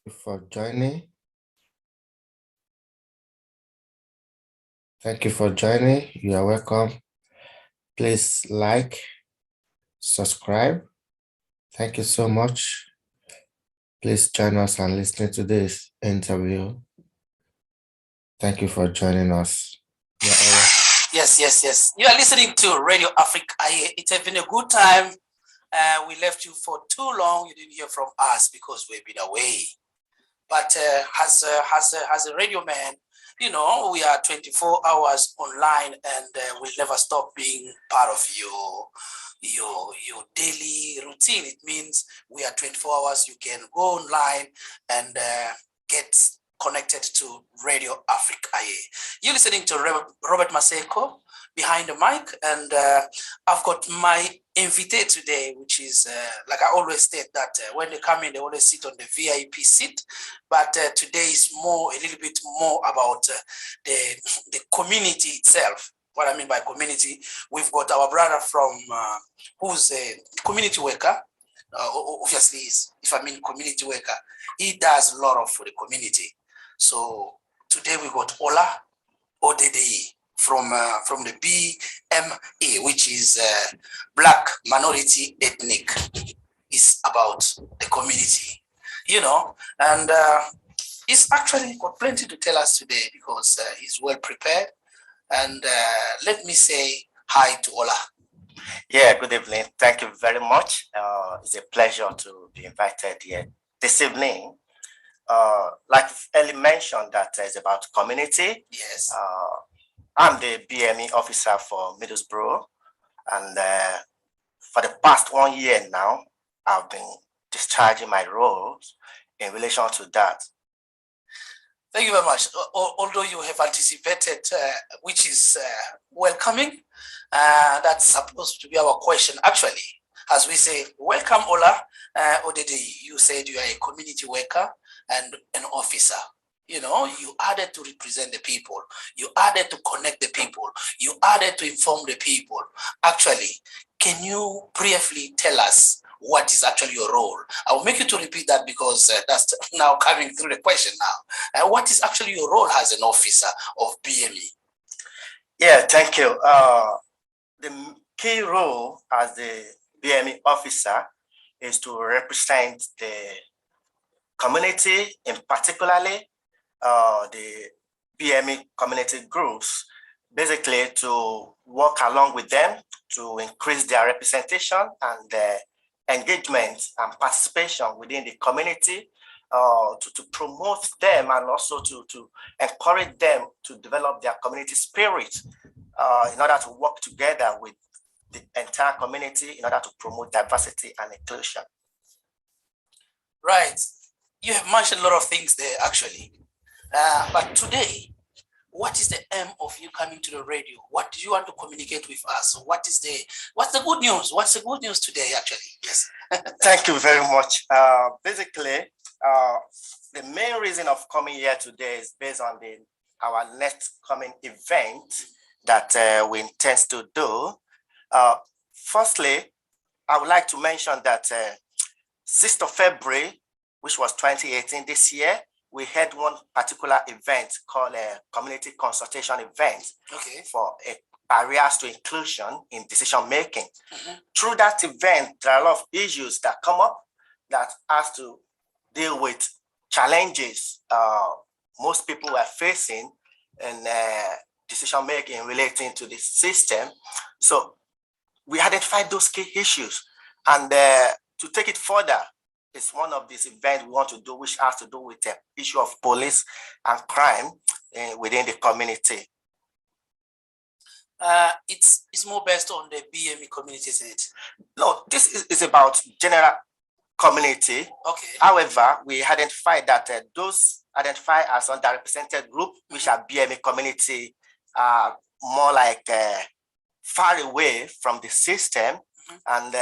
For joining. Thank you for joining. You are welcome. Please like, subscribe. Thank you so much. Please join us and listen to this interview. Thank you for joining us. Yes. You are listening to Radio Afric-Aye. It has been a good time. We left you for too long. You didn't hear from us because we've been away. But as a radio man, you know, we are 24 hours online, and we'll never stop being part of your daily routine. It means we are 24 hours. You can go online and get connected to Radio Afric-Aye. You're listening to Robert Maseko behind the mic, and I've got my invitee today, which is like I always state that when they come in, they always sit on the VIP seat, but today is a little bit more about the community itself. What I mean by community, we've got our brother from who's a community worker. Obviously, if I mean community worker, he does a lot for the community. So today we got Odedeyi from the Bme, which is Black Minority Ethnic. It's about the community, you know, and he's actually got plenty to tell us today because he's well prepared. And let me say hi to Ola. Yeah, good evening. Thank you very much. It's a pleasure to be invited here this evening. Like Ellie mentioned, that is about community. Yes. I'm the Bme Officer for Middlesbrough, and for the past 1 year now, I've been discharging my roles in relation to that. Thank you very much. Although you have anticipated, which is welcoming, that's supposed to be our question. Actually, as we say, welcome, Ola. Odedeyi, you said you are a community worker and an officer. You know, you added to represent the people. You added to connect the people. You added to inform the people. Actually, can you briefly tell us what is actually your role? I will make you to repeat that because that's now coming through the question now. What is actually your role as an officer of Bme? Yeah, thank you. The key role as the Bme officer is to represent the community, in particularly the Bme community groups, basically to work along with them to increase their representation and engagement and participation within the community, to promote them and also to encourage them to develop their community spirit in order to work together with the entire community in order to promote diversity and inclusion. Right. You have mentioned a lot of things there, actually. But today, what is the aim of you coming to the radio? What do you want to communicate with us? What's the good news? What's the good news today, actually? Yes. Thank you very much. Basically, the main reason of coming here today is based on our next coming event that we intend to do. Firstly, I would like to mention that 6th of February, which was 2018 this year, we had one particular event called a community consultation event for barriers to inclusion in decision making. Through that event, there are a lot of issues that come up that has to deal with challenges most people are facing in decision making relating to the system. So we identified those key issues, and to take it further, it's one of these events we want to do, which has to do with the issue of police and crime within the community. It's more based on the Bme community, isn't it? No, this is about general community. Okay. However, we identified that those identified as underrepresented group, which are Bme community, are more like far away from the system, and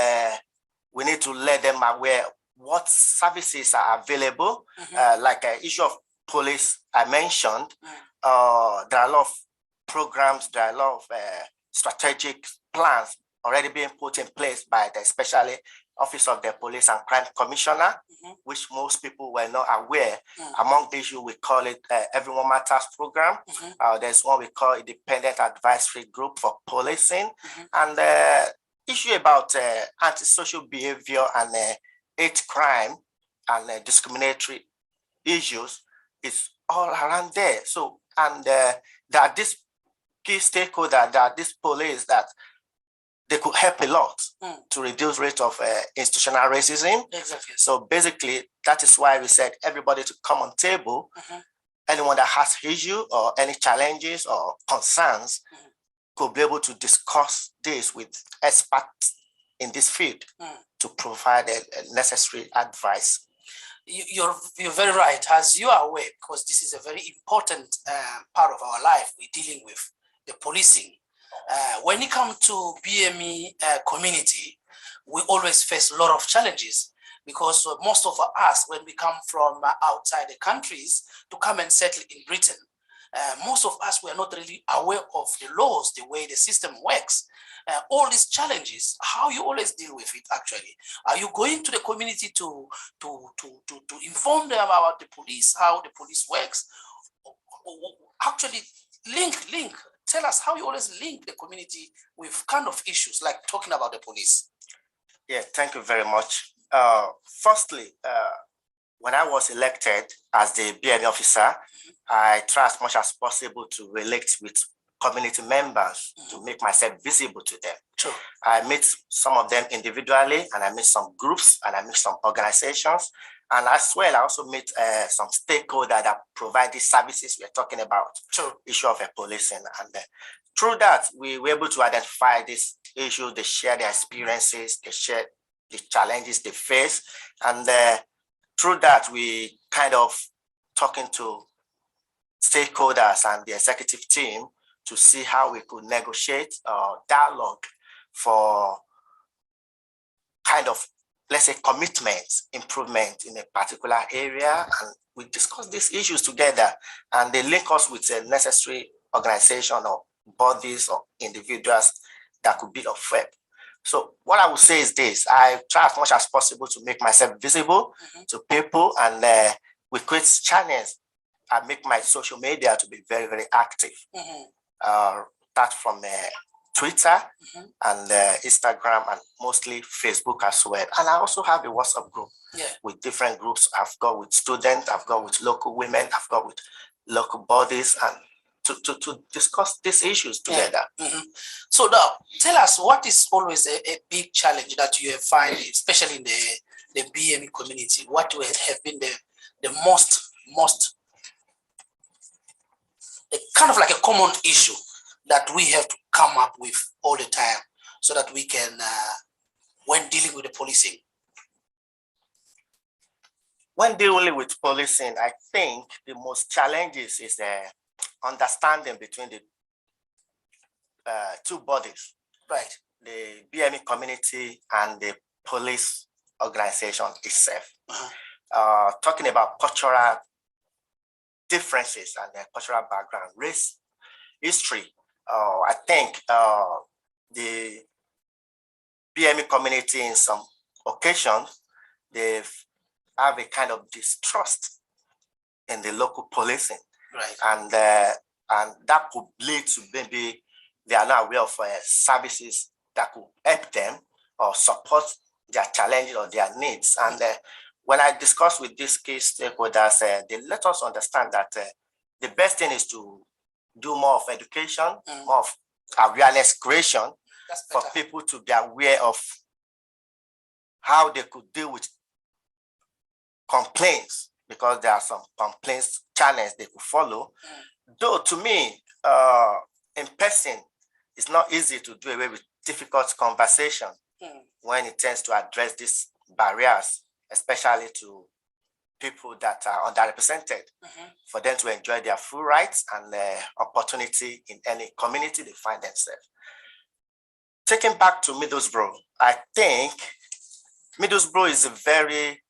we need to let them aware what services are available, like the issue of police I mentioned. There are a lot of programs, there are a lot of strategic plans already being put in place by especially Office of the Police and Crime Commissioner, which most people were not aware. Among the issues, we call it Everyone Matters Program. There's one we call Independent Advisory Group for Policing. And issue about antisocial behavior and hate crime and discriminatory issues is all around there. So, and there are these key stakeholders, that this police, that they could help a lot to reduce rate of institutional racism. Exactly. So basically, that is why we said everybody to come on table. Anyone that has issue or any challenges or concerns could be able to discuss this with experts in this field to provide a necessary advice. You're very right. As you are aware, because this is a very important part of our life, we're dealing with the policing. When it comes to Bme community, we always face a lot of challenges, because most of us, when we come from outside the countries to come and settle in Britain, most of us were not really aware of the laws, the way the system works. All these challenges, how you always deal with it actually? Are you going to the community to inform them about the police, how the police works? Actually, link. Tell us how you always link the community with kind of issues like talking about the police. Yeah, thank you very much. Firstly, when I was elected as the Bme officer, I try as much as possible to relate with community members to make myself visible to them. Sure. I meet some of them individually, and I meet some groups, and I meet some organizations. And as well, I also meet some stakeholders that provide the services we're talking about, Sure. issue of policing. And through that, we were able to identify this issue, they share their experiences, they share the challenges they face. And through that, we kind of talking to stakeholders and the executive team to see how we could negotiate dialogue for kind of, let's say, commitment, improvement in a particular area. And we discuss these issues together, and they link us with a necessary organization or bodies or individuals that could be of help. So what I would say is this: I try as much as possible to make myself visible to people, and we create channels. I make my social media to be very, very active. Start from Twitter and Instagram, and mostly Facebook as well. And I also have a WhatsApp group with different groups. I've got with students, I've got with local women, I've got with local bodies, and to discuss these issues together. So now, tell us, what is always a big challenge that you have find, especially in the Bme community? What have been the most kind of like a common issue that we have to come up with all the time, so that we can, when dealing with the policing? When dealing with policing, I think the most challenges is understanding between the two bodies, right? The Bme community and the police organization itself. Talking about cultural differences and their cultural background, race, history. I think the Bme community, in some occasions, they have a kind of distrust in the local policing, right? And that could lead to maybe they are not aware of services that could help them or support their challenges or their needs. And when I discuss with these key stakeholders, they let us understand that the best thing is to do more of education, more of awareness creation for people to be aware of how they could deal with complaints, because there are some complaints channels they could follow. Though to me, in person, it's not easy to do away with difficult conversation when it tends to address these barriers, especially to people that are underrepresented, for them to enjoy their full rights and opportunity in any community they find themselves. Taking back to Middlesbrough, I think Middlesbrough is a very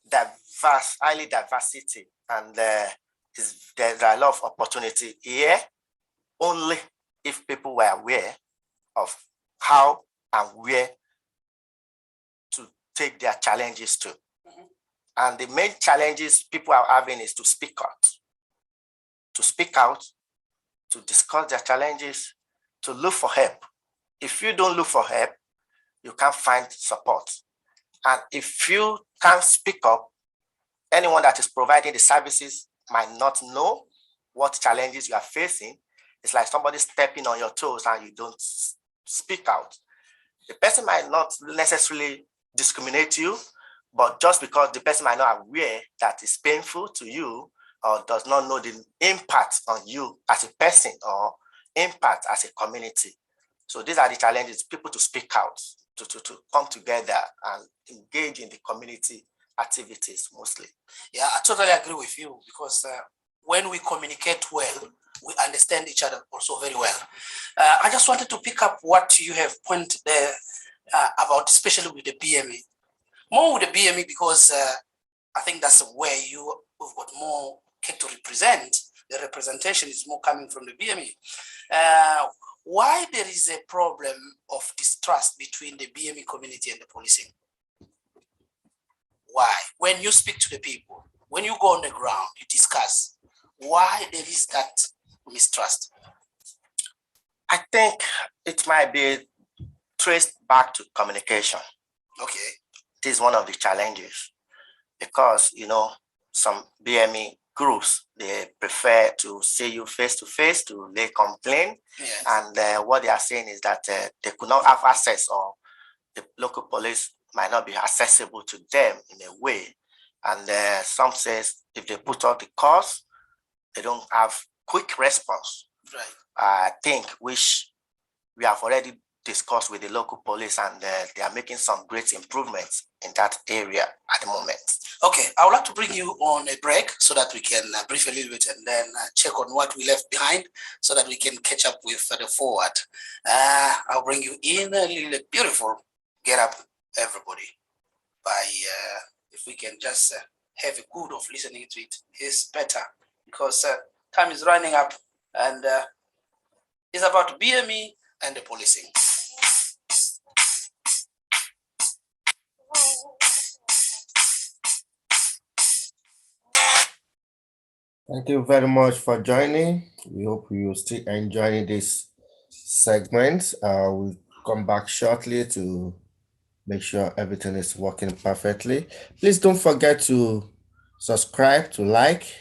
diverse, highly diversity, and there's a lot of opportunity here, only if people were aware of how and where to take their challenges to. And the main challenges people are having is to speak out, to discuss their challenges, to look for help. If you don't look for help, you can't find support. And if you can't speak up, anyone that is providing the services might not know what challenges you are facing. It's like somebody stepping on your toes and you don't speak out. The person might not necessarily discriminate you, but just because the person might not aware that it's painful to you or does not know the impact on you as a person or impact as a community. So these are the challenges, people to speak out, to come together and engage in the community activities mostly. Yeah, I totally agree with you because when we communicate well, we understand each other also very well. I just wanted to pick up what you have pointed there about, especially with the Bme. More with the Bme because I think that's where you've got more to represent. The representation is more coming from the Bme. Why there is a problem of distrust between the Bme community and the policing? Why? When you speak to the people, when you go on the ground, you discuss why there is that mistrust. I think it might be traced back to communication. Okay. This is one of the challenges because, you know, some Bme groups, they prefer to see you face to face to lay complaint. Yes. And what they are saying is that they could not have access, or the local police might not be accessible to them in a way. And some says if they put out the calls, they don't have quick response. Right. I think which we have already discussed with the local police, and they are making some great improvements in that area at the moment. Okay, I would like to bring you on a break so that we can brief a little bit and then check on what we left behind so that we can catch up with the forward. I'll bring you in a little beautiful get up, everybody, by if we can just have a good of listening to it is better because time is running up and it's about Bme and the policing. Thank you very much for joining. We hope you will still enjoying this segment. We'll come back shortly to make sure everything is working perfectly. Please don't forget to subscribe, to like.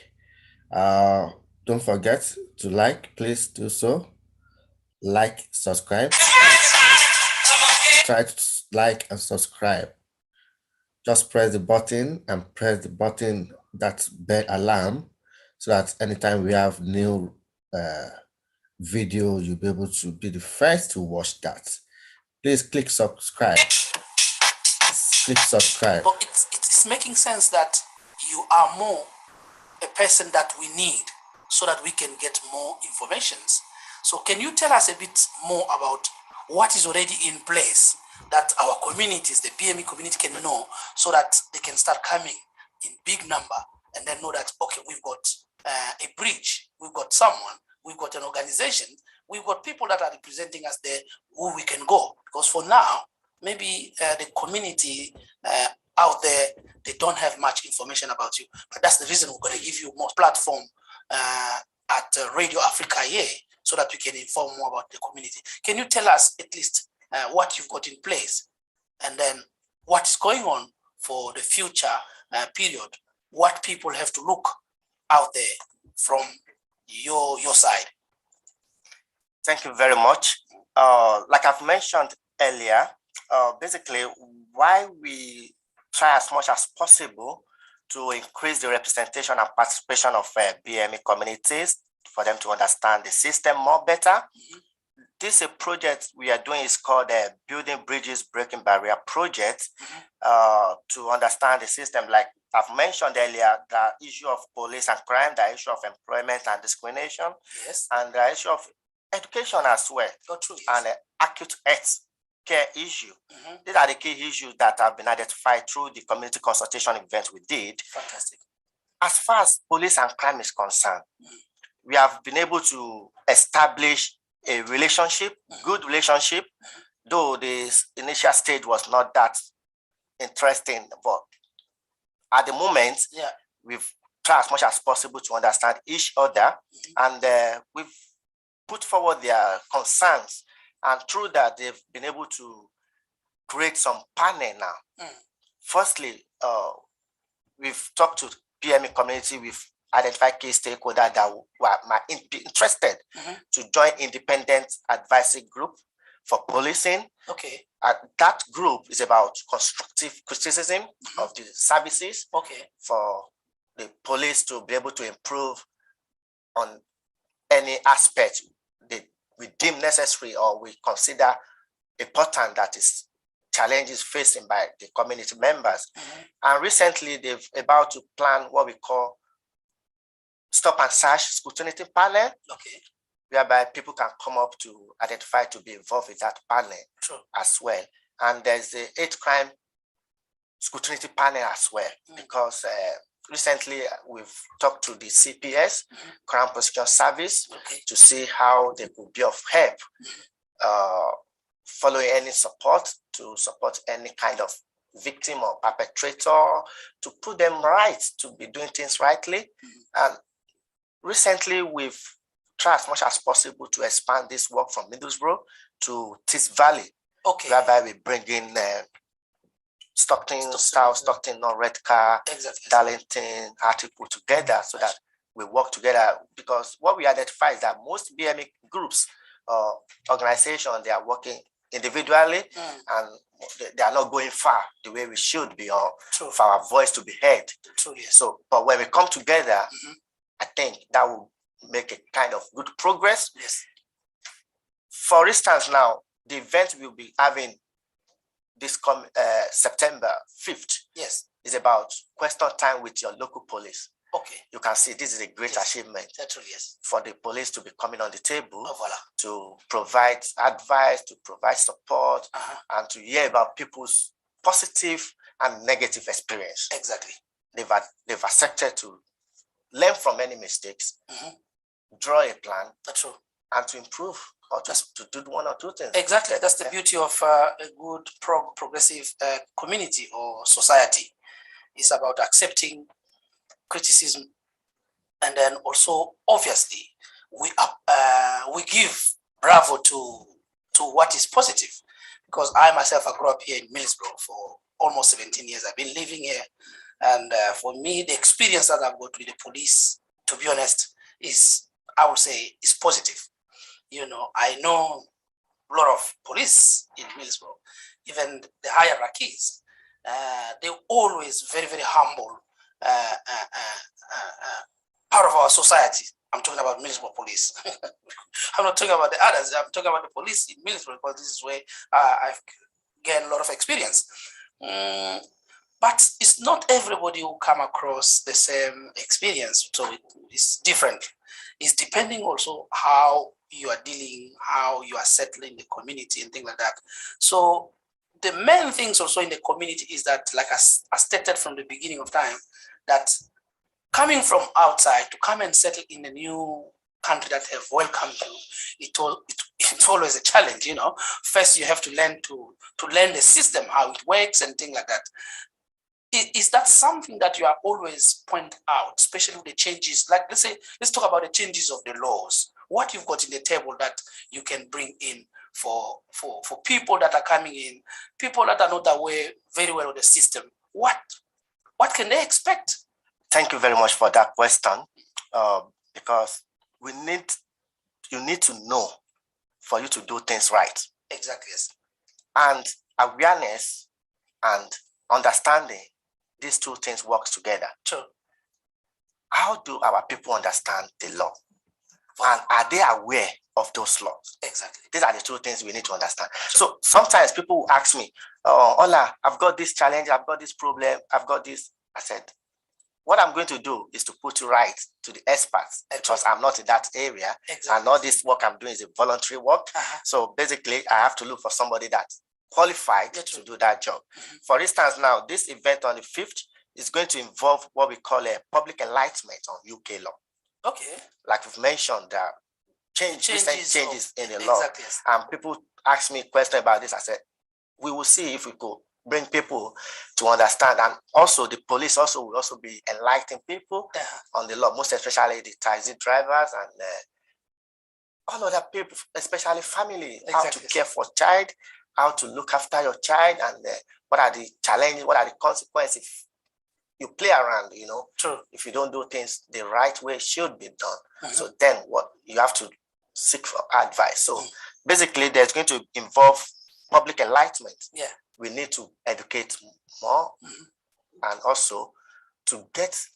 Don't forget to like, please do so. Like, subscribe. Try to like and subscribe. Just press the button and press the button that's bell alarm so that anytime we have new video, you'll be able to be the first to watch that. Please click subscribe. Click subscribe. But it's making sense that you are more a person that we need so that we can get more informations. So can you tell us a bit more about what is already in place that our communities, the Bme community, can know so that they can start coming in big number and then know that, okay, we've got a bridge, we've got someone, we've got an organization, we've got people that are representing us there who we can go. Because for now, maybe the community out there, they don't have much information about you. But that's the reason we're going to give you more platform at Radio Afric-Aye so that we can inform more about the community. Can you tell us at least what you've got in place and then what is going on for the future period? What people have to look out there from your side? Thank you very much. Like I've mentioned earlier, basically why we try as much as possible to increase the representation and participation of Bme communities for them to understand the system more better. Mm-hmm. This project we are doing is called the Building Bridges Breaking Barrier Project. Mm-hmm. To understand the system, like I've mentioned earlier, the issue of police and crime, the issue of employment and discrimination, yes, and the issue of education as well, true, yes, and acute health care issue. Mm-hmm. These are the key issues that have been identified through the community consultation event we did. Fantastic. As far as police and crime is concerned, we have been able to establish a relationship, good relationship, though the initial stage was not that interesting, but at the moment, Yeah. we've tried as much as possible to understand each other, and we've put forward their concerns, and through that, they've been able to create some panel now. Firstly, we've talked to Bme community, we've identified key stakeholders that might be interested to join independent advisory group for policing. Okay. That group is about constructive criticism of the services. Okay. For the police to be able to improve on any aspect that we deem necessary or we consider important that is challenges facing by the community members. And recently they've about to plan what we call stop and search scrutiny panel. Okay. Whereby people can come up to identify to be involved with that panel as well. And there's the hate crime scrutiny panel as well, because recently we've talked to the CPS, Crown Prosecution Service, to see how they could be of help, following any support to support any kind of victim or perpetrator, to put them right, to be doing things rightly. And recently we've try as much as possible to expand this work from Middlesbrough to Tees Valley, whereby we bring in Stockton, South Stockton, North Redcar, Darlington, Hartlepool together, so that we work together. Because what we identify is that most Bme groups or organizations, they are working individually and they are not going far the way we should be, or for our voice to be heard. So, but when we come together, I think that will make a kind of good progress. Yes. For instance, now the event we'll be having this September 5th. Yes. Is about question time with your local police. Okay. You can see this is a great achievement. Yes. For the police to be coming on the table to provide advice, to provide support, and to hear about people's positive and negative experience. Exactly. They've accepted to learn from any mistakes, draw a plan, and to improve or just to do one or two things. Exactly. That's the beauty of a good progressive community or society. It's about accepting criticism, and then also obviously we give bravo to what is positive. Because I myself, I grew up here in Middlesbrough for almost 17 years. I've been living here, and for me, the experience that I've got with the police, to be honest, is, I would say, is positive. You know, I know a lot of police in Middlesbrough, even the hierarchies. They're always very, very humble part of our society. I'm talking about Middlesbrough police. I'm not talking about the others. I'm talking about the police in Middlesbrough, because this is where I've gained a lot of experience. But it's not everybody who come across the same experience, so it's different. It's depending also how you are dealing, how you are settling the community and things like that. So the main things also in the community is that, like I stated from the beginning of time, that coming from outside to come and settle in a new country that have welcomed you, it's always a challenge, you know. First, you have to learn to learn the system, how it works and things like that. Is that something that you are always point out, especially with the changes? Like, let's talk about the changes of the laws. What you've got in the table that you can bring in for people that are coming in, people that are not aware very well of the system. What can they expect? Thank you very much for that question, because you need to know for you to do things right. Exactly. Yes. And awareness and understanding, these two things work together. True. How do our people understand the law? And are they aware of those laws? Exactly. These are the two things we need to understand. So sometimes people will ask me, Ola, I've got this challenge, I've got this problem, I've got this. I said, what I'm going to do is to put you right to the experts, because I'm not in that area. Exactly. And all this work I'm doing is a voluntary work. So basically, I have to look for somebody that's qualified to do that job. For instance, now, this event on the 5th is going to involve what we call a public enlightenment on UK law. Okay. Like we've mentioned, there are recent changes in the law. Exactly. Yes. And people ask me questions about this. I said, we will see if we could bring people to understand, and also the police also will also be enlightening people on the law, most especially the taxi drivers and all other people, especially family, how to care for child, how to look after your child, and what are the challenges, what are the consequences if you play around, you know. True. If you don't do things the right way should be done. So then what you have to seek for advice. So basically there's going to involve public enlightenment. Yeah. We need to educate more and also to get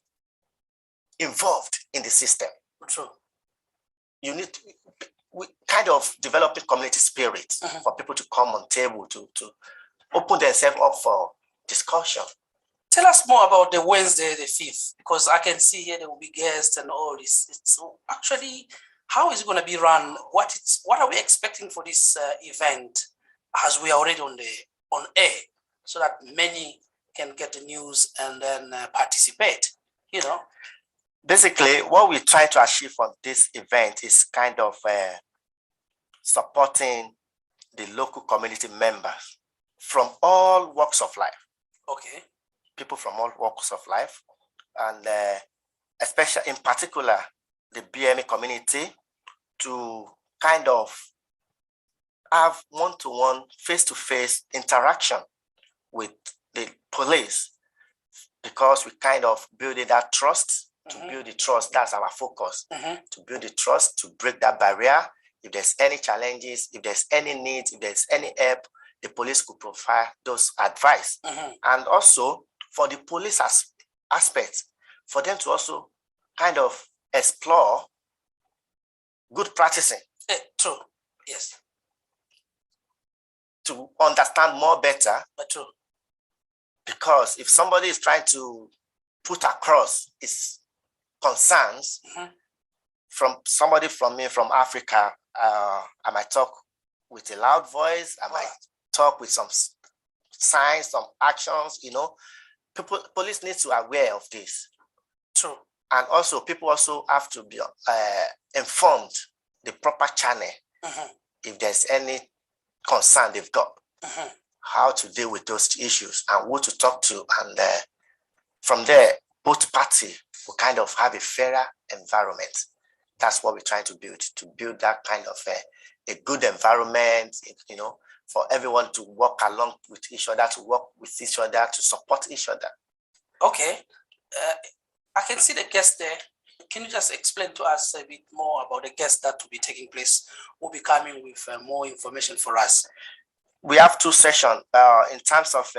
involved in the system. True. You need to, we kind of developing community spirit for people to come on table to open themselves up for discussion. Tell us more about the Wednesday the 5th, because I can see here there will be guests and all this. So actually, how is it going to be run? What are we expecting for this event, as we are already on air, so that many can get the news and then participate, you know? Basically, what we try to achieve on this event is kind of supporting the local community members from all walks of life. Okay. People from all walks of life, and especially in particular the Bme community, to kind of have one-to-one, face-to-face interaction with the police, because we kind of building that trust. To build the trust, that's our focus. To build the trust, to break that barrier. If there's any challenges, if there's any needs, if there's any help, the police could provide those advice. And also for the police aspect, for them to also kind of explore good practicing. True. Yes. To understand more better. True. Because if somebody is trying to put across his concerns from somebody from me from Africa, I might talk with a loud voice. I might talk with some signs, some actions, you know. Police need to be aware of this. True. And also people also have to be informed the proper channel if there's any concern they've got, how to deal with those issues and who to talk to. And from there, both parties will kind of have a fairer environment. That's what we're trying to build that kind of a good environment, you know, for everyone to work along with each other, to work with each other, to support each other. Okay. I can see the guests there. Can you just explain to us a bit more about the guests that will be taking place, who will be coming with more information for us? We have two sessions in terms of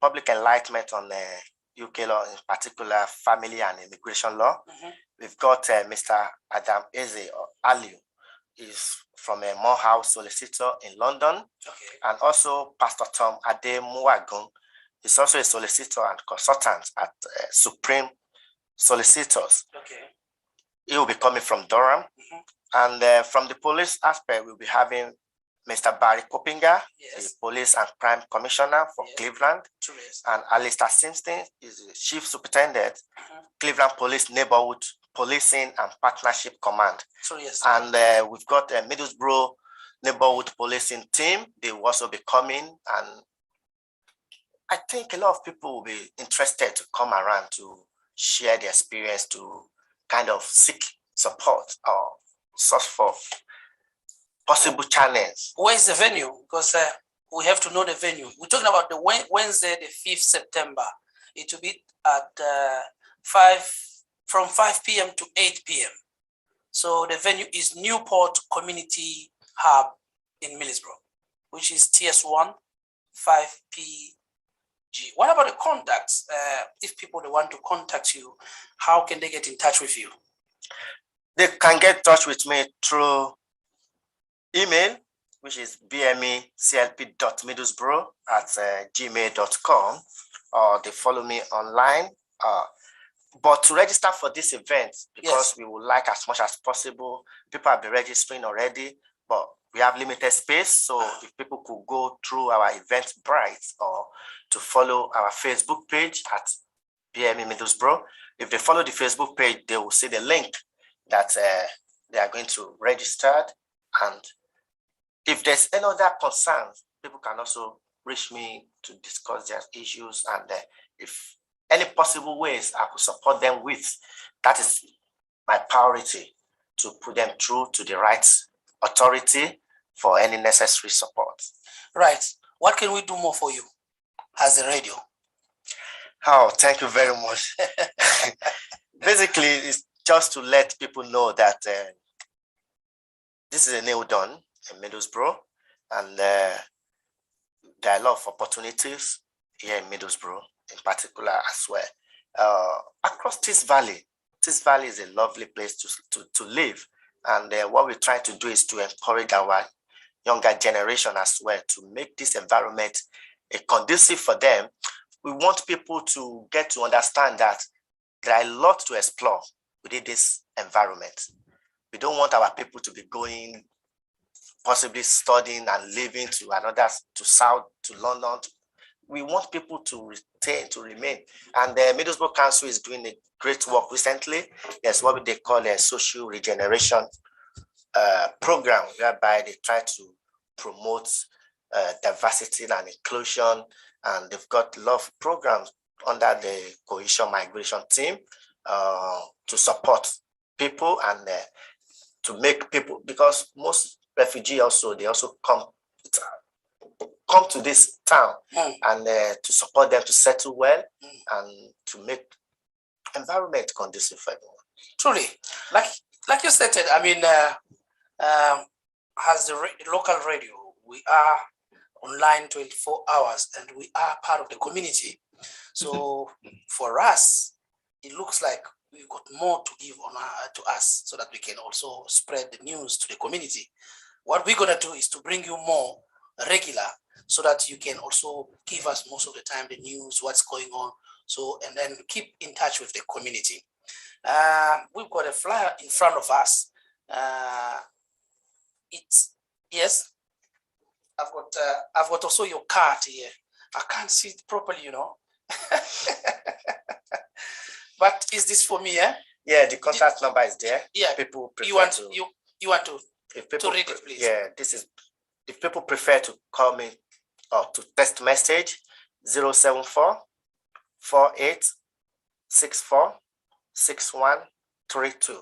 public enlightenment on UK law, in particular family and immigration law. We've got Mr. Adam Eze or Aliu. He's from a Morehouse solicitor in London. Okay. And also Pastor Tom Ademuwagun. He's also a solicitor and consultant at Supreme Solicitors. Okay. He will be coming from Durham. And from the police aspect, we'll be having Mr. Barry Kopinga, the Police and Crime Commissioner for Cleveland. True, yes. And Alistair Simpson is the Chief Superintendent, Cleveland Police Neighborhood Policing and Partnership Command. True, yes. And we've got a Middlesbrough Neighborhood Policing team. They will also be coming. And I think a lot of people will be interested to come around to share their experience, to kind of seek support or search for possible channels. Where is the venue? Because we have to know the venue. We're talking about the Wednesday, the 5th September. It will be at from 5 p.m. to 8 p.m. So the venue is Newport Community Hub in Middlesbrough, which is TS1 5PG. What about the contacts? If people want to contact you, how can they get in touch with you? They can get in touch with me through email, which is bmeclp.middlesbrough@gmail.com, or they follow me online. But to register for this event, because we would like as much as possible, people have been registering already, but we have limited space. So if people could go through our Eventbrite or to follow our Facebook page at Bme Middlesbrough. If they follow the Facebook page, they will see the link that they are going to register. And if there's any other concerns, people can also reach me to discuss their issues, and if any possible ways I could support them with, that is my priority, to put them through to the right authority for any necessary support. Right. What can we do more for you as a radio? Oh, thank you very much. Basically, it's just to let people know that this is a new dawn in Middlesbrough, and there are a lot of opportunities here in Middlesbrough in particular as well. Across this valley is a lovely place to live, and what we try to do is to encourage our younger generation as well, to make this environment conducive for them. We want people to get to understand that there are a lot to explore within this environment. We don't want our people to be going, possibly studying and living to another, to South, to London. We want people to remain. And the Middlesbrough Council is doing a great work recently. There's what they call a social regeneration program, whereby they try to promote diversity and inclusion. And they've got a lot of programs under the cohesion migration team to support people and to make people, because most refugees also, they also come to this town and to support them to settle well and to make environment conducive for everyone. Truly, like you stated, I mean, as the local radio, we are online 24 hours and we are part of the community. So for us, it looks like we've got more to give on to us, so that we can also spread the news to the community. What we're gonna do is to bring you more regular, so that you can also give us most of the time the news, what's going on. So, and then keep in touch with the community. We've got a flyer in front of us. Yes, I've got also your card here. I can't see it properly, you know. But is this for me? Yeah, the contact number is there. Yeah, people prefer you want to read it, please. Yeah, this is, if people prefer to call me or to text message, 074 48 64 6132.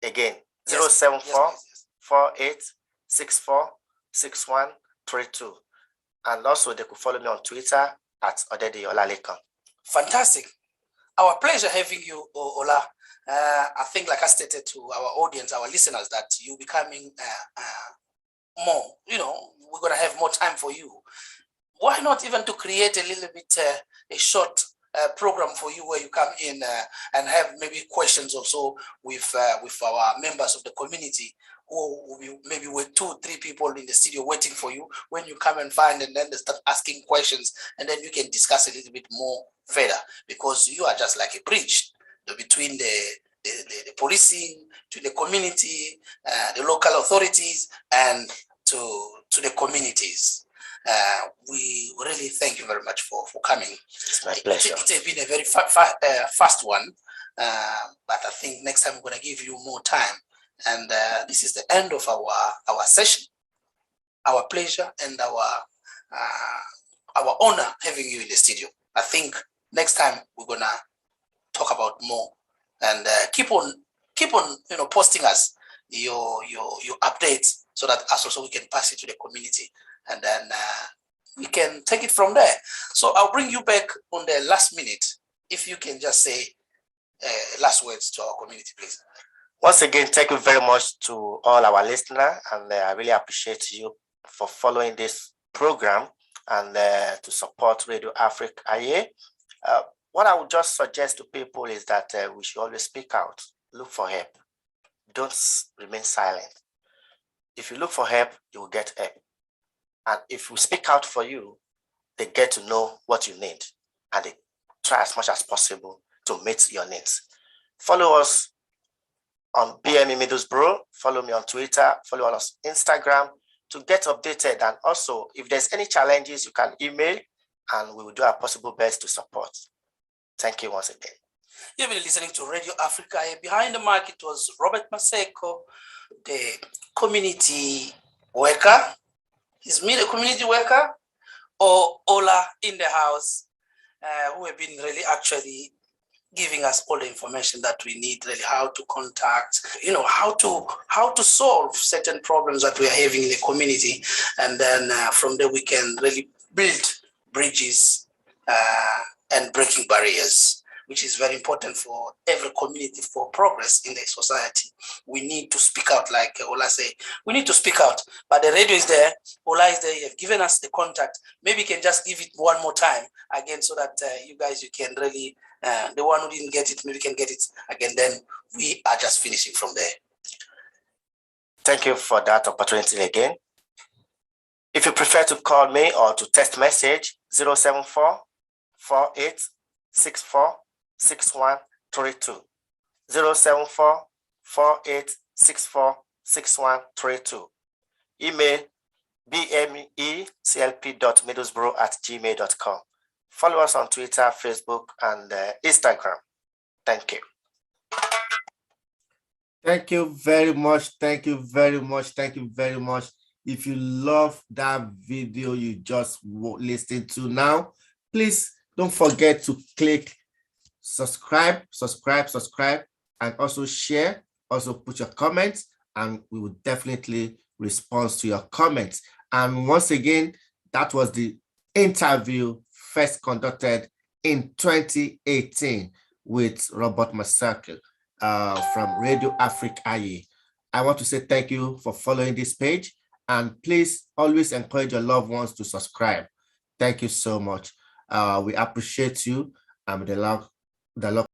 Again, Yes, 074 yes. 48 64 6132. And also they could follow me on Twitter at Odedeyi Olalekan. Fantastic. Our pleasure having you, Ola. I think, like I stated to our audience, our listeners, that you becoming more, you know, we're going to have more time for you. Why not even to create a little bit, a short program for you, where you come in and have maybe questions also with our members of the community, who maybe with 2-3 people in the studio waiting for you when you come and find, and then they start asking questions, and then you can discuss a little bit more further, because you are just like a bridge between the policing, to the community, the local authorities, and to the communities. We really thank you very much for coming. It's my pleasure. It has been a very fast one, but I think next time we're going to give you more time. And this is the end of our session. Our pleasure and our honor having you in the studio. I think next time we're gonna talk about more, and keep on posting us your updates, so that us also we can pass it to the community, and then we can take it from there. So I'll bring you back on the last minute, if you can just say last words to our community, please. Once again, thank you very much to all our listeners, and I really appreciate you for following this program and to support Radio Afric-Aye. What I would just suggest to people is that we should always speak out, look for help. Don't remain silent. If you look for help, you will get help. And if we speak out for you, they get to know what you need, and they try as much as possible to meet your needs. Follow us on Bme Middlesbrough, follow me on Twitter, follow us on Instagram to get updated. And also, if there's any challenges, you can email, and we will do our possible best to support. Thank you once again. You've been listening to Radio Africa. Behind the mic, it was Robert Maseko, the community worker. He's me, the community worker. or Ola in the house, who have been really actually giving us all the information that we need, really how to contact, how to solve certain problems that we are having in the community. And then from there, we can really build bridges and breaking barriers, which is very important for every community for progress in the society. We need to speak out, like Ola say, we need to speak out. But the radio is there, Ola is there, you have given us the contact. Maybe you can just give it one more time again so that you guys, you can really, the one who didn't get it, maybe can get it again, then we are just finishing from there. Thank you for that opportunity again. If you prefer to call me or to text message, 074 48 64 6132. 074 48 64 6132. Email bmeclp.middlesbrough@gmail.com. Follow us on Twitter, Facebook, and Instagram. Thank you. Thank you very much. Thank you very much. Thank you very much. If you love that video you just listened to now, please don't forget to click subscribe, and also share. Also put your comments, and we will definitely respond to your comments. And once again, that was the interview first conducted in 2018 with Robert Maseko from Radio Afric-Aye. I want to say thank you for following this page, and please always encourage your loved ones to subscribe. Thank you so much. We appreciate you. The Lord